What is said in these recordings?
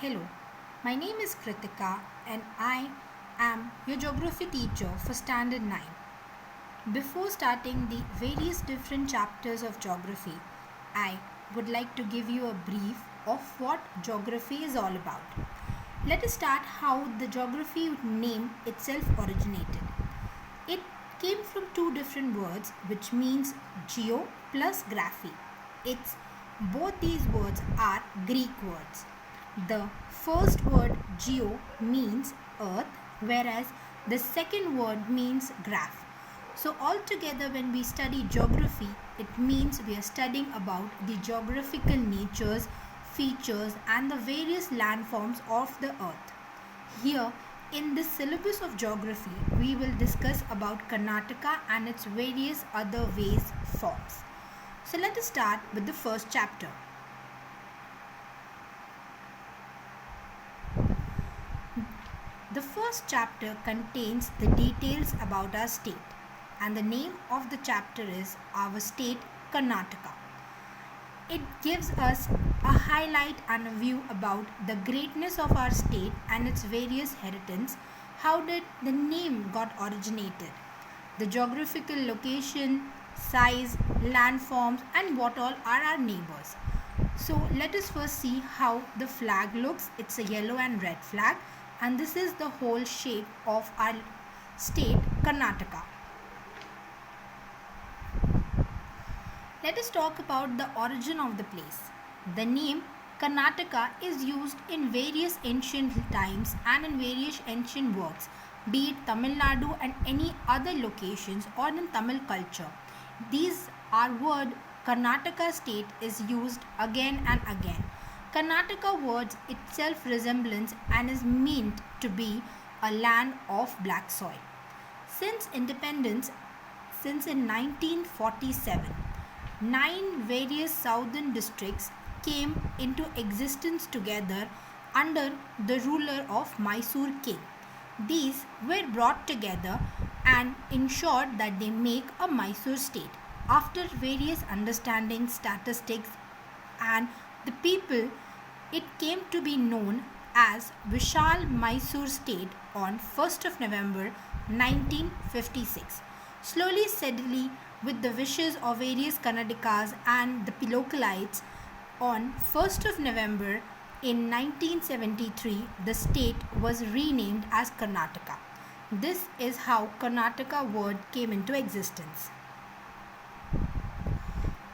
Hello, my name is Kritika and I am your geography teacher for Standard 9. Before starting the various different chapters of geography, I would like to give you a brief of what geography is all about. Let us start how the geography name itself originated. It came from two different words which means geo plus graphy. It's both these words are Greek words. The first word geo means earth, whereas the second word means graph. So altogether when we study geography, it means we are studying about the geographical natures, features and the various landforms of the earth. Here in this syllabus of geography, we will discuss about Karnataka and its various other ways forms. So let us start with the first chapter. The first chapter contains the details about our state, and the name of the chapter is Our State Karnataka. It gives us a highlight and a view about the greatness of our state and its various inheritance. How did the name got originated? The geographical location, size, landforms and what all are our neighbors. So let us first see how the flag looks. It's a yellow and red flag, and this is the whole shape of our state Karnataka. Let us talk about the origin of the place. The name Karnataka is used in various ancient times and in various ancient works, be it Tamil Nadu and any other locations or in Tamil culture. These are word Karnataka state is used again and again. Karnataka words itself resemblance and is meant to be a land of black soil. Since independence, since in 1947, 9 various southern districts came into existence together under the ruler of Mysore king. These were brought together and ensured that they make a Mysore state. After various understandings, statistics and the people, it came to be known as Vishal Mysore state on 1st of November 1956. Slowly, steadily, with the wishes of various Kannadikas and the localites, on 1st of November in 1973, the state was renamed as Karnataka. This is how Karnataka word came into existence.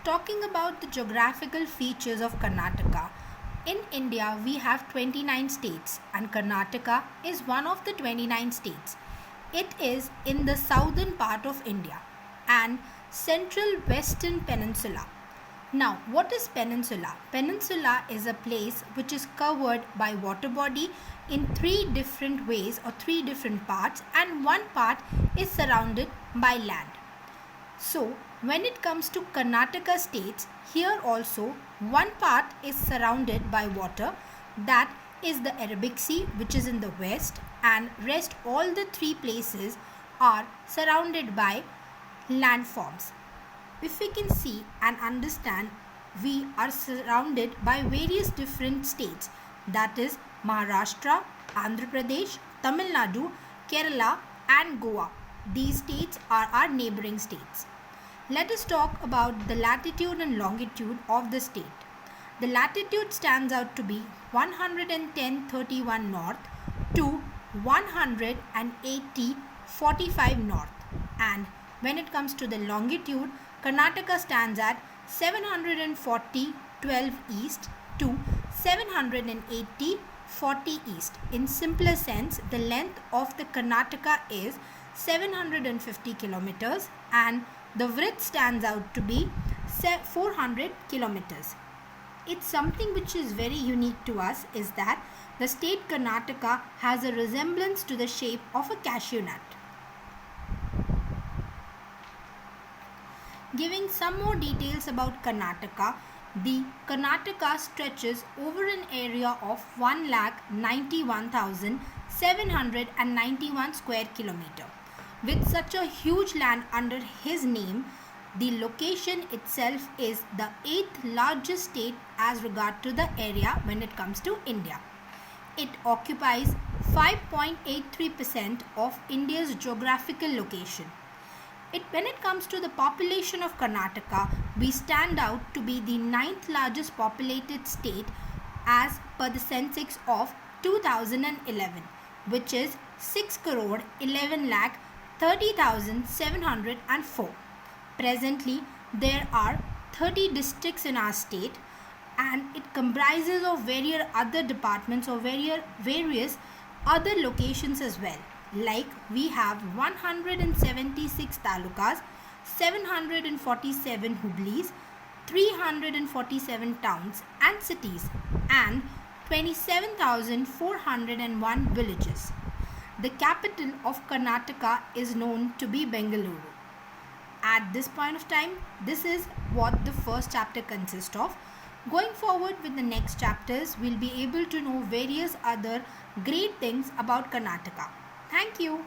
Talking about the geographical features of Karnataka, in India we have 29 states and Karnataka is one of the 29 states. It is in the southern part of India and central western peninsula. Now, what is peninsula? Peninsula is a place which is covered by water body in three different ways or three different parts, and one part is surrounded by land. So, when it comes to Karnataka states, here also one part is surrounded by water, that is the Arabic Sea which is in the west, and rest all the three places are surrounded by landforms. If we can see and understand, we are surrounded by various different states, that is Maharashtra, Andhra Pradesh, Tamil Nadu, Kerala and Goa. These states are our neighboring states. Let us talk about the latitude and longitude of the state. The latitude stands out to be 110.31 north to 180.45 north, and when it comes to the longitude, Karnataka stands at 740.12 east to 780.40 east. In simpler sense, the length of the Karnataka is 750 kilometers and the width stands out to be 400 kilometers. It's something which is very unique to us is that the state Karnataka has a resemblance to the shape of a cashew nut. Giving some more details about Karnataka, the Karnataka stretches over an area of 1,91,791 square kilometer. With such a huge land under his name, the location itself is the 8th largest state as regard to the area when it comes to India. It occupies 5.83% of India's geographical location. When it comes to the population of Karnataka, we stand out to be the ninth largest populated state as per the census of 2011, which is 6 crore 11 lakh 30,704. Presently, there are 30 districts in our state, and it comprises of various other departments or various other locations as well. Like we have 176 talukas, 747 hublis, 347 towns and cities, and 27,401 villages. The capital of Karnataka is known to be Bengaluru. At this point of time, this is what the first chapter consists of. Going forward with the next chapters, we'll be able to know various other great things about Karnataka. Thank you.